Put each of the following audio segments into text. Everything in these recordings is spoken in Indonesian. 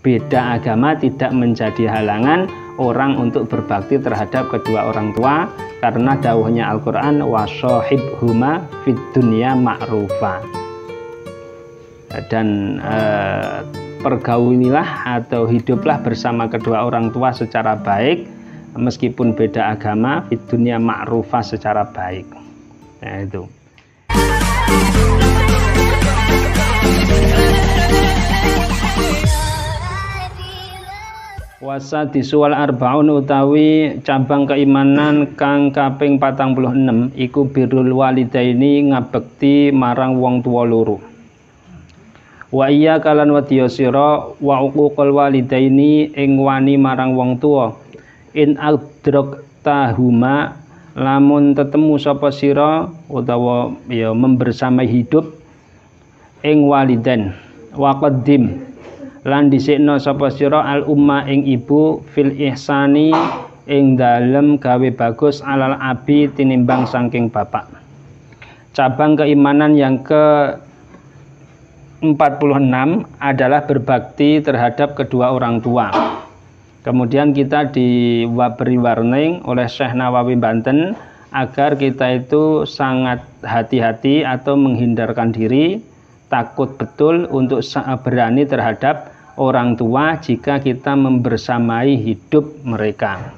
beda agama tidak menjadi halangan orang untuk berbakti terhadap kedua orang tua, karena dawuhnya Al-Quran washohibhuma fid dunya ma'rufa. Dan pergaulilah atau hiduplah bersama kedua orang tua secara baik meskipun beda agama, fid dunya ma'rufa, secara baik. Nah itu. Wasa disuwal arbaun utawi cabang keimanan kang kaping 46 iku birrul walidaini ngabekti marang wong tuwa loro. Wa iya kalan wadiya sira wa uququl walidaini ing wani marang wong tuwa. In adroktahuma lamun tetemu sapa sira utawa ya membersamai hidup ing walidan wa qaddim lan dhisikna sapa sira al umma ing ibu fil ihsani ing dalem gawe bagus alal abi tinimbang saking bapak. Cabang keimanan yang ke 46 adalah berbakti terhadap kedua orang tua. Kemudian kita diberi warning oleh Syekh Nawawi Banten agar kita itu sangat hati-hati atau menghindarkan diri, takut betul untuk berani terhadap orang tua jika kita membersamai hidup mereka.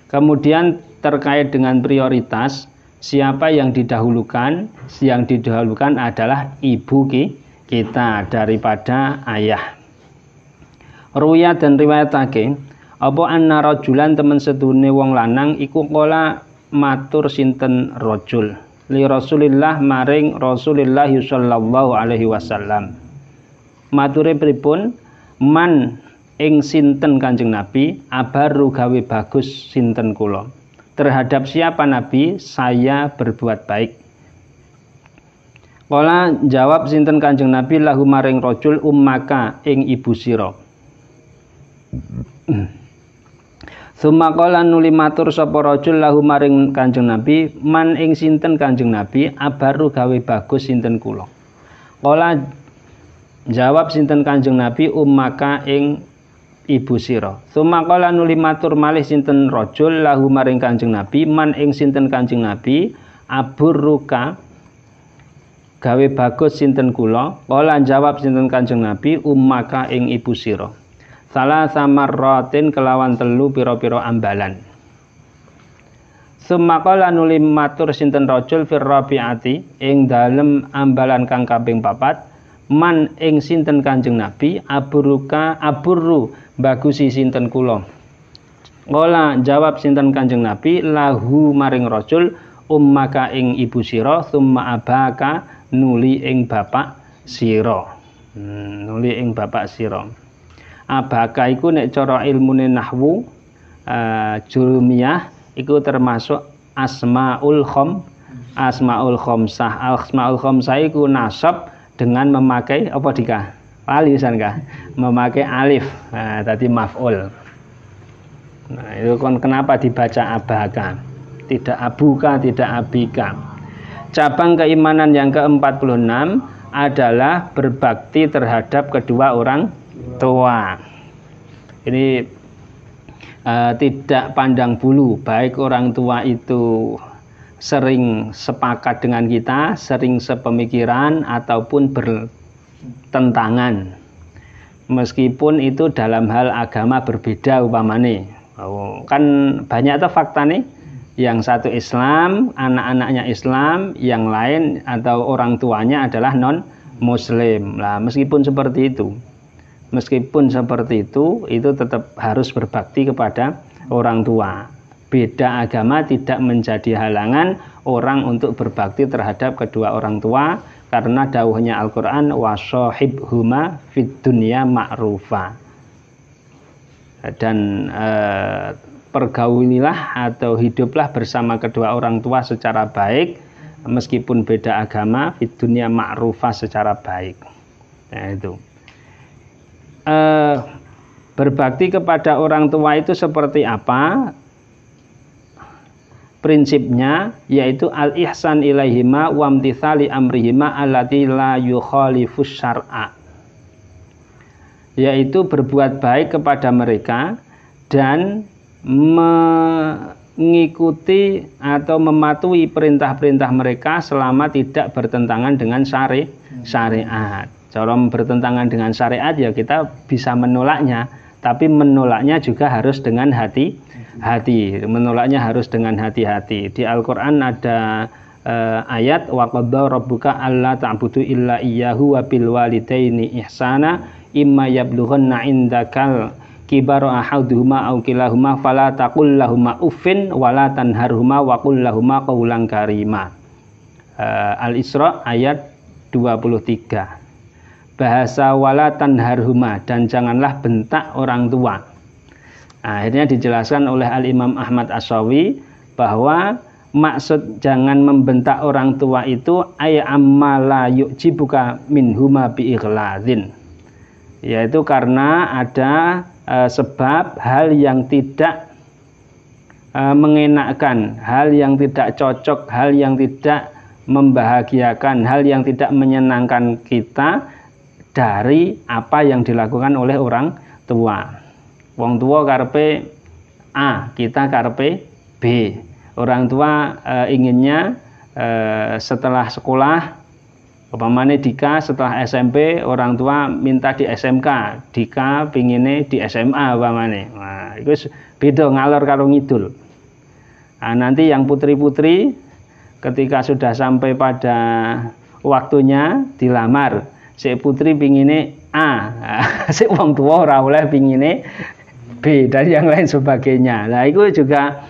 Kemudian terkait dengan prioritas, siapa yang didahulukan? Yang didahulukan adalah ibu kita daripada ayah. Ruya dan riwayatake apa anna rajulan temen sedune wong lanang iku kala matur sinten rajul li Rasulillah maring Rasulillah sallallahu alaihi wasallam. Mature pripun? Man ing sinten Kanjeng Nabi abaru gawe bagus sinten kula. Terhadap siapa Nabi? Saya berbuat baik. Kala jawab sinten Kanjeng Nabi lahu maring rajul ummaka ing ibu sira. Summa qala nuli matur sapa rajul lahu maring Kanjeng Nabi man ing sinten Kanjeng Nabi abaru gawe bagus sinten kula. Kala jawab sinten Kanjeng Nabi ummaka ing ibu sira. Summa qala nuli matur malih sinten rajul lahu maring Kanjeng Nabi man ing sinten Kanjeng Nabi aburruka gawe bagus sinten kula. Kala jawab sinten Kanjeng Nabi ummaka ing ibu sira. Salah samarratin kelawan telu pira-pira ambalan. Summa qala nuli matur sinten rajul fir rabi'ati ing dalem ambalan kang kaping 4 man ing sinten Kanjeng Nabi aburru bagusi sinten kula. Kala jawab sinten Kanjeng Nabi lahu maring rajul ummaka ing ibu sira summa abaka nuli ing bapak sira. Nuli ing bapak sira. Abaka iku nek cara ilmune nahwu jurumiyah iku termasuk asmaul khamsah. Asmaul khamsah iku nasab dengan memakai apa dikah? Alisan kah? Memakai alif. Tadi maf'ul. Nah, itu kan kenapa dibaca abaka? Tidak abuka, tidak abika. Cabang keimanan yang ke-46 adalah berbakti terhadap kedua orang tua. Ini tidak pandang bulu, baik orang tua itu sering sepakat dengan kita, sering sepemikiran ataupun bertentangan. Meskipun itu dalam hal agama berbeda umpamane. Kan banyak tuh fakta nih. Yang satu Islam, anak-anaknya Islam, yang lain atau orang tuanya adalah non Muslim. Nah, meskipun seperti itu tetap harus berbakti kepada orang tua. Beda agama tidak menjadi halangan orang untuk berbakti terhadap kedua orang tua, karena dawuhnya Al-Quran washohibhuma fid dunya ma'rufa. Dan pergaulilah atau hiduplah bersama kedua orang tua secara baik meskipun beda agama, fid dunya ma'rufa, secara baik. Nah itu. Berbakti kepada orang tua itu seperti apa? Prinsipnya yaitu al-ihsan ilaihima wa imtitsali amrihima allati la yukhalifus syar'a. yaitu berbuat baik kepada mereka dan mengikuti atau mematuhi perintah-perintah mereka selama tidak bertentangan dengan syariat. Kalau bertentangan dengan syariat ya kita bisa menolaknya, tapi menolaknya juga harus dengan hati-hati. Menolaknya harus dengan hati-hati. Di Al-Qur'an ada ayat wa qadda rabbuka alla ta'budu illa iyyahu wa bil walidaini ihsana imma yablughanna indakal kibara ahaduhuma aw kilahuma fala taqul lahumā uffin wala tanharhuma wa qul lahumā qawlan karima. Al-Isra ayat 23. Bahasa wala tanharhuma, dan janganlah bentak orang tua. Akhirnya dijelaskan oleh Al-Imam Ahmad Asy-Syafi'i bahwa maksud jangan membentak orang tua itu ay ammala yu'jibuka minhuma biighladzin, yaitu karena ada sebab hal yang tidak mengenakkan, hal yang tidak cocok, hal yang tidak membahagiakan, hal yang tidak menyenangkan kita dari apa yang dilakukan oleh orang tua. Wong tua karepe A, kita karepe B. Orang tua inginnya setelah sekolah, umpamane Dika setelah SMP, orang tua minta di SMK, Dika pinginnya di SMA umpamane. Nah, itu beda ngalor karo ngidul. Nah, nanti yang putri-putri ketika sudah sampai pada waktunya dilamar, si putri pinginnya A, si wong tua ora oleh pinginnya B dan yang lain sebagainya. Nah, itu juga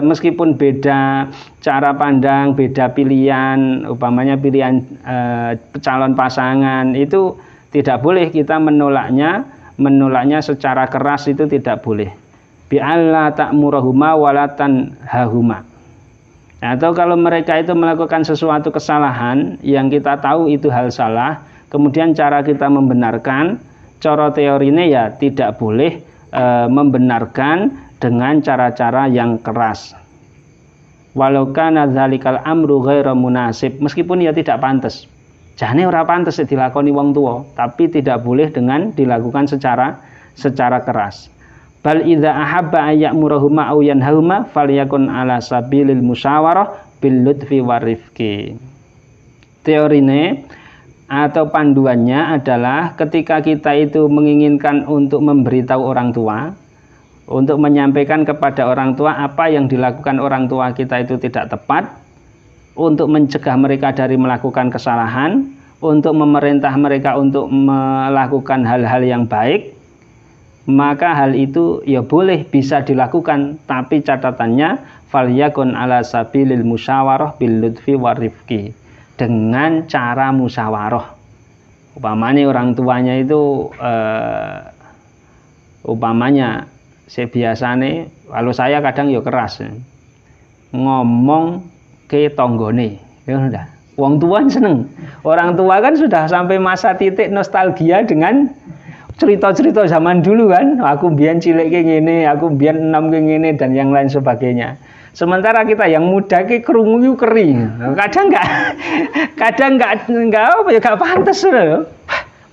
meskipun beda cara pandang, beda pilihan, umpamanya pilihan calon pasangan, itu tidak boleh kita menolaknya secara keras, itu tidak boleh. Bi alla ta'murahuma walatan hahuma. Atau kalau mereka itu melakukan sesuatu kesalahan yang kita tahu itu hal salah, kemudian cara kita membenarkan, cara teorinya ya tidak boleh membenarkan dengan cara-cara yang keras. Walau kana dzalikal amru ghairu munasib, meskipun ya tidak pantas. Jane ora pantas dilakoni wong tua, tapi tidak boleh dengan dilakukan secara keras. Bal idza ahabba ayyamurahuma aw yanhahuma falyakun ala sabilil musyawarah bil lutfi warifqi. Teorine atau panduannya adalah ketika kita itu menginginkan untuk memberitahu orang tua, untuk menyampaikan kepada orang tua apa yang dilakukan orang tua kita itu tidak tepat, untuk mencegah mereka dari melakukan kesalahan, untuk memerintah mereka untuk melakukan hal-hal yang baik, maka hal itu ya boleh bisa dilakukan, tapi catatannya falyakun ala sabilil musyawarah bil lutfi warifqi, dengan cara musyawarah. Umpamanya orang tuanya itu umpamanya biasane, kalau saya kadang ya keras ngomong ke tonggone, ya udah. Wong tua seneng. Orang tua kan sudah sampai masa titik nostalgia dengan cerita-cerita zaman dulu kan. Aku mbiyen cilik kayak gini, aku mbiyen enom kayak gini dan yang lain sebagainya. Sementara kita yang muda ki krungu yu kering. Kadang enggak apa ya enggak pantes lho.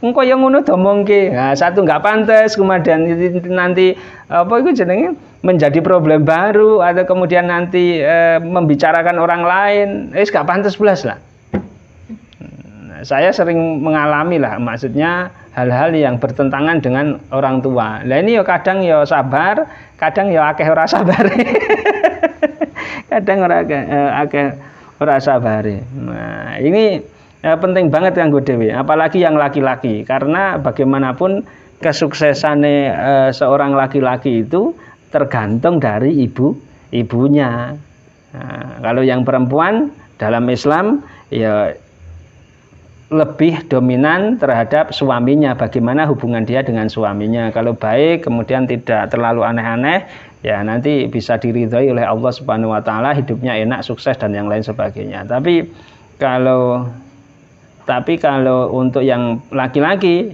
Engko yang ngono domongke. Nah, satu enggak pantes, kemudian nanti apa itu jenenge menjadi problem baru, atau kemudian nanti membicarakan orang lain, enggak pantes belas lah. Saya sering mengalami lah, maksudnya hal-hal yang bertentangan dengan orang tua. Lah ini ya kadang ya sabar, kadang ya akeh ora sabar. Kadang ora akeh ora sabar. Nah, ini penting banget kanggo dhewe, apalagi yang laki-laki, karena bagaimanapun kesuksesannya seorang laki-laki itu tergantung dari ibunya. Nah, kalau yang perempuan dalam Islam ya lebih dominan terhadap suaminya, bagaimana hubungan dia dengan suaminya. Kalau baik, kemudian tidak terlalu aneh-aneh, ya nanti bisa diridhoi oleh Allah Subhanahu wa taala, hidupnya enak, sukses dan yang lain sebagainya. Tapi kalau untuk yang laki-laki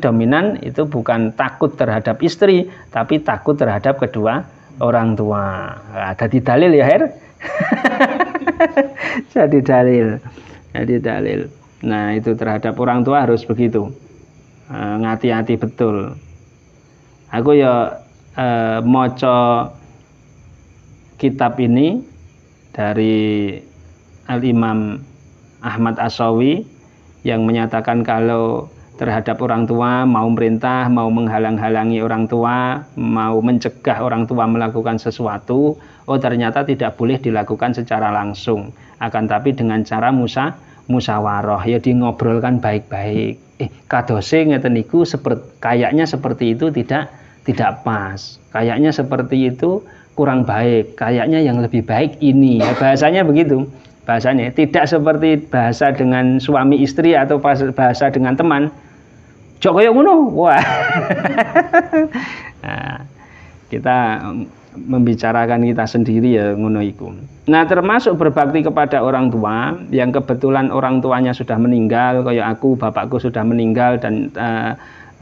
dominan itu bukan takut terhadap istri, tapi takut terhadap kedua orang tua. Jadi dalil ya, Her. Jadi dalil. Nah, itu terhadap orang tua harus begitu. ngati-hati betul. Aku ya maca kitab ini dari Al-Imam Ahmad As-Sawi yang menyatakan kalau terhadap orang tua, mau merintah, mau menghalang-halangi orang tua, mau mencegah orang tua melakukan sesuatu, oh ternyata tidak boleh dilakukan secara langsung, akan tapi dengan cara musyawarah, ya di ngobrolkan baik-baik. Kadose ngeten niku kayaknya seperti itu tidak pas. Kayaknya seperti itu kurang baik. Kayaknya yang lebih baik ini. Ya, bahasanya begitu. Bahasanya tidak seperti bahasa dengan suami istri atau bahasa dengan teman. Jok kaya ngono. Wah. Nah, kita membicarakan kita sendiri ya ngono iku. Nah, termasuk berbakti kepada orang tua yang kebetulan orang tuanya sudah meninggal, kayak aku, bapakku sudah meninggal dan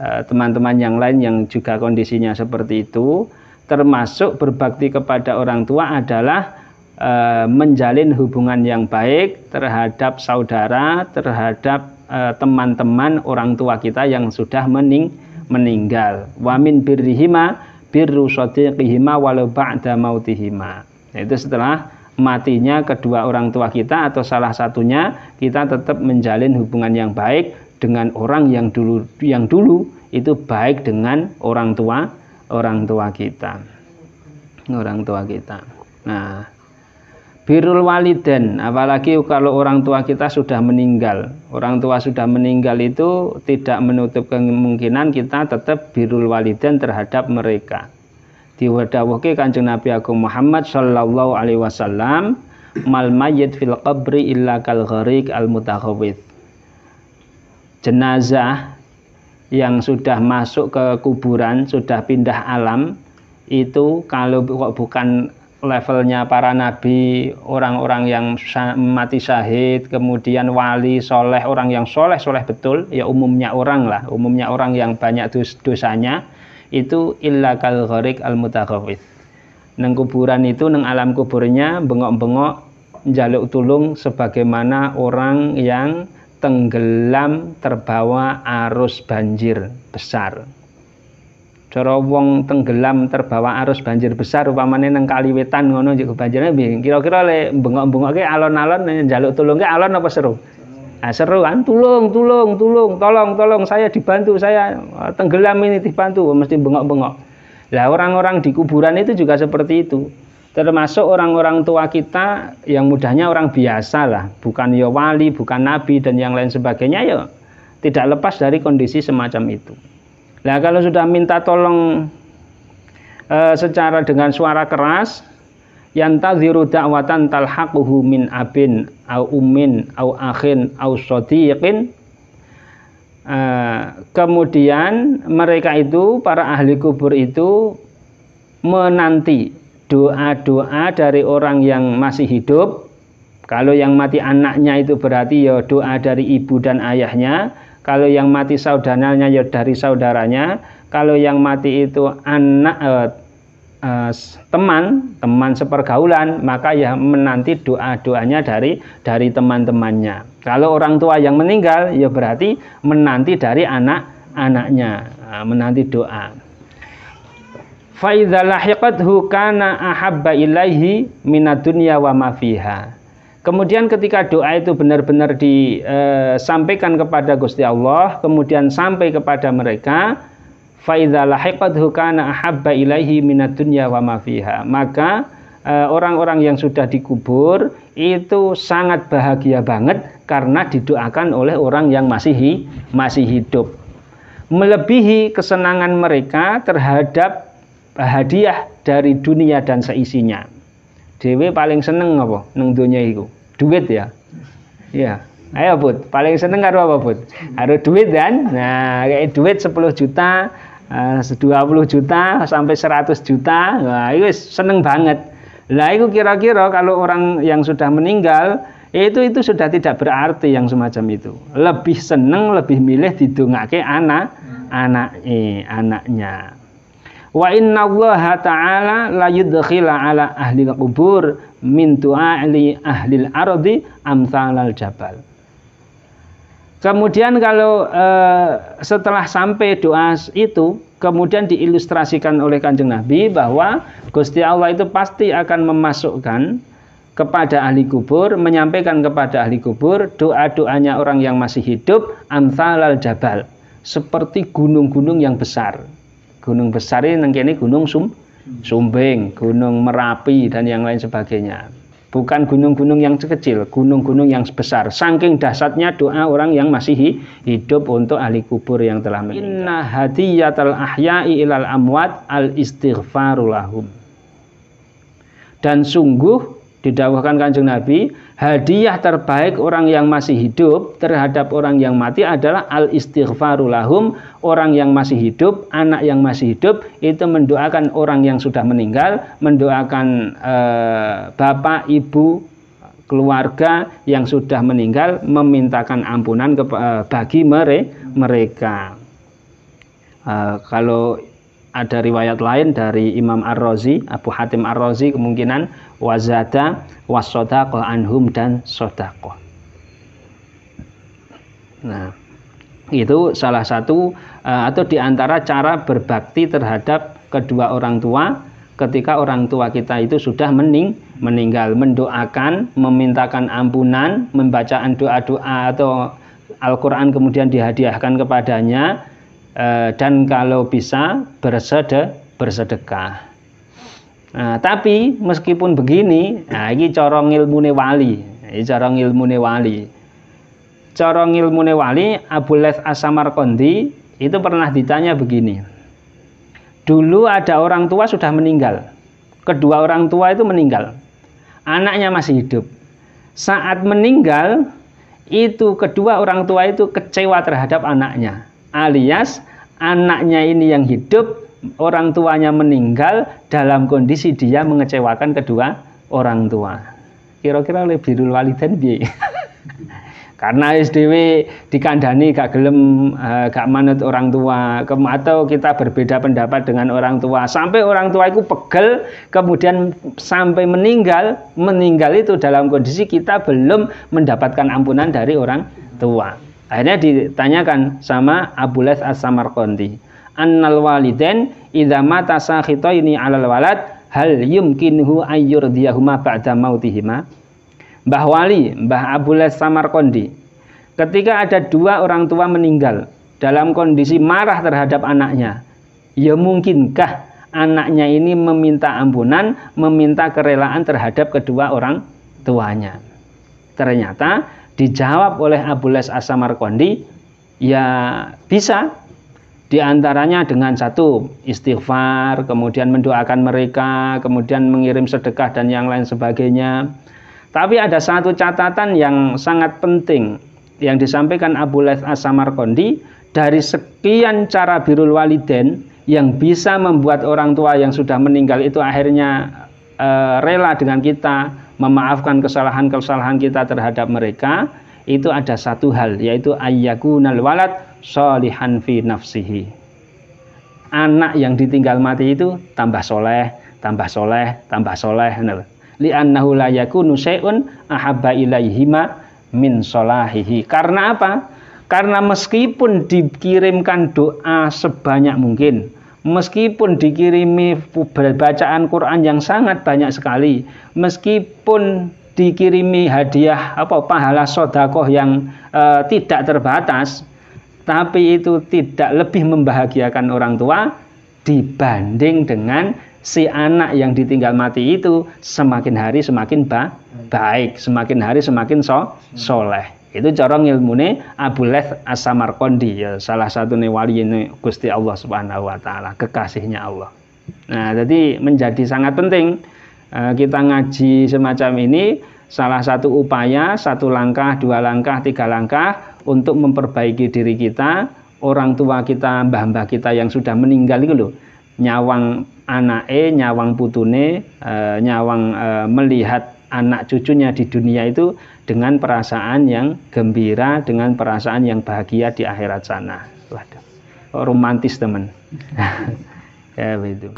teman-teman yang lain yang juga kondisinya seperti itu. Termasuk berbakti kepada orang tua adalah menjalin hubungan yang baik terhadap saudara, terhadap teman-teman orang tua kita yang sudah meninggal. Wa min birrihima birru shadiqihima walau ba'da mautihima. Itu setelah matinya kedua orang tua kita atau salah satunya, kita tetap menjalin hubungan yang baik dengan orang yang dulu itu baik dengan orang tua kita. Nah, birrul walidain, apalagi kalau orang tua kita sudah meninggal. Orang tua sudah meninggal itu tidak menutup kemungkinan kita tetap birrul walidain terhadap mereka. Diwadawuhke Kanjeng Nabi Agung Muhammad sallallahu alaihi wasallam, mal mayyit fil qabri illa kal ghariq al mutakhawwith. Jenazah yang sudah masuk ke kuburan, sudah pindah alam, itu kalau bukan levelnya para nabi, orang-orang yang mati syahid, kemudian wali, soleh, orang yang soleh betul, ya umumnya orang yang banyak dosanya, itu illa kal ghariq al mutakhawwith. Nang kuburan itu, nang alam kuburnya bengok-bengok njaluk tulung sebagaimana orang yang tenggelam terbawa arus banjir besar. Cara wong tenggelam terbawa arus banjir besar upamane nang kali wetan ngono njuk banjirnya piye? Kira-kira le bengok-bengokke alon-alon njaluk tulungke alon apa seru? Nah, seru kan, tolong, saya dibantu, saya tenggelam ini dibantu, mesti bengok-bengok. Lah orang-orang di kuburan itu juga seperti itu. Termasuk orang-orang tua kita yang mudahnya orang biasa lah, bukan ya wali, bukan nabi dan yang lain sebagainya, ya tidak lepas dari kondisi semacam itu. Nah, kalau sudah minta tolong secara dengan suara keras, yantaziru da'watan talhaquhu min abin au ummin au akhin au shadiqin, kemudian mereka itu, para ahli kubur itu menanti doa-doa dari orang yang masih hidup. Kalau yang mati anaknya itu berarti ya doa dari ibu dan ayahnya. Kalau yang mati saudaranya ya dari saudaranya. Kalau yang mati itu anak teman sepergaulan, maka ya menanti doa-doanya dari teman-temannya. Kalau orang tua yang meninggal, ya berarti menanti dari anak-anaknya, menanti doa. Fa idza lahiqathu kana ahabba ilaihi minad dunya wa ma fiha. Kemudian ketika doa itu benar-benar disampaikan kepada Gusti Allah, kemudian sampai kepada mereka, fa idza lahiqathu kana ahabba ilaihi minad dunya wa ma fiha, maka orang-orang yang sudah dikubur itu sangat bahagia banget karena didoakan oleh orang yang masih hidup, melebihi kesenangan mereka terhadap hadiah dari dunia dan seisinya. Dewe paling seneng apa nang donya iku? Duit ya. Ya. Ayo Bud, paling seneng karo apa Bud? Karo duit kan? Nah, kayak duit 10 juta, 20 juta sampai 100 juta. Wah, itu seneng banget. Lah itu kira-kira kalau orang yang sudah meninggal itu sudah tidak berarti yang semacam itu. Lebih seneng, lebih milih didongake anaknya. Wa inna Allah ta'ala la yudkhila ala ahli kubur min tu'ali ahli al-ardi amsalal jabal. Kemudian kalau setelah sampai doa itu, kemudian diilustrasikan oleh Kanjeng Nabi bahwa Gusti Allah itu pasti akan memasukkan kepada ahli kubur, menyampaikan kepada ahli kubur doa-doanya orang yang masih hidup, amsalal jabal, seperti gunung-gunung yang besar. Gunung besar ini gunung Sumbing, gunung Merapi dan yang lain sebagainya. Bukan gunung-gunung yang kecil, gunung-gunung yang besar. Saking dahsyatnya doa orang yang masih hidup untuk ahli kubur yang telah meninggal. Inna hadiyatal ahya'i ilal amwat al istighfaru lahum. Dan sungguh didawahkan Kanjeng Nabi, hadiah terbaik orang yang masih hidup terhadap orang yang mati adalah al istighfaru lahum. Orang yang masih hidup, anak yang masih hidup itu mendoakan orang yang sudah meninggal, mendoakan bapak, ibu, keluarga yang sudah meninggal, memintakan ampunan bagi mereka. Kalau ada riwayat lain dari Imam Ar-Razi, Abu Hatim Ar-Razi, kemungkinan wazada wasodaqoh anhum dan sodakoh. Nah, itu salah satu atau diantara cara berbakti terhadap kedua orang tua ketika orang tua kita itu sudah meninggal, mendoakan, memintakan ampunan, membacaan doa-doa atau Al-Quran kemudian dihadiahkan kepadanya, dan kalau bisa bersedekah. Nah, tapi meskipun begini, nah ini cara ngilmune wali, Cara ngilmune wali, Abu Laits As-Samarqandi itu pernah ditanya begini. Dulu ada orang tua sudah meninggal. Kedua orang tua itu meninggal. Anaknya masih hidup. Saat meninggal, itu kedua orang tua itu kecewa terhadap anaknya. Alias anaknya ini yang hidup, orang tuanya meninggal dalam kondisi dia mengecewakan kedua orang tua. Kira-kira oleh birrul walidain piye? Karena SDW dikandani gak gelem, gak manut orang tua, atau kita berbeda pendapat dengan orang tua, sampai orang tua itu pegel, kemudian sampai meninggal itu dalam kondisi kita belum mendapatkan ampunan dari orang tua. Akhirnya ditanyakan sama Abu Laits As-Samarqandi, annal walidain idza mata sakhitaini 'alal walad hal yumkinuhu ayyurdiyahuma ba'da mautihima. Mbah Wali, Mbah Abu Laits Samarqandi, ketika ada dua orang tua meninggal dalam kondisi marah terhadap anaknya, ya mungkinkah anaknya ini meminta ampunan, meminta kerelaan terhadap kedua orang tuanya? Ternyata dijawab oleh Abu Laits As-Samarqandi, ya bisa. Di antaranya dengan satu, istighfar, kemudian mendoakan mereka, kemudian mengirim sedekah dan yang lain sebagainya. Tapi ada satu catatan yang sangat penting yang disampaikan Abu Laits As-Samarqandi, dari sekian cara birrul walidain yang bisa membuat orang tua yang sudah meninggal itu akhirnya rela dengan kita, memaafkan kesalahan-kesalahan kita terhadap mereka, itu ada satu hal, yaitu ayyakunal walad sholihan fi nafsihi. Anak yang ditinggal mati itu tambah soleh, tambah soleh, tambah soleh. Li'annahu la yakunu syai'un ahabba ilaihima min solahihi. Karena apa? Karena meskipun dikirimkan doa sebanyak mungkin, meskipun dikirimi bacaan Quran yang sangat banyak sekali, meskipun dikirimi hadiah pahala sodakoh yang tidak terbatas, tapi itu tidak lebih membahagiakan orang tua dibanding dengan si anak yang ditinggal mati itu semakin hari semakin baik, semakin hari semakin soleh. Itu cara ngilmune Abu Laits As-Samarqandi, ya, salah satu wali ini Gusti Allah Subhanahu wa taala, kekasihnya Allah. Nah, jadi menjadi sangat penting kita ngaji semacam ini, salah satu upaya, satu langkah, dua langkah, tiga langkah untuk memperbaiki diri kita, orang tua kita, mbah-mbah kita yang sudah meninggal itu loh, nyawang anake, nyawang putune, nyawang melihat anak cucunya di dunia itu dengan perasaan yang gembira, dengan perasaan yang bahagia di akhirat sana. Waduh, romantis teman. Ya begitu.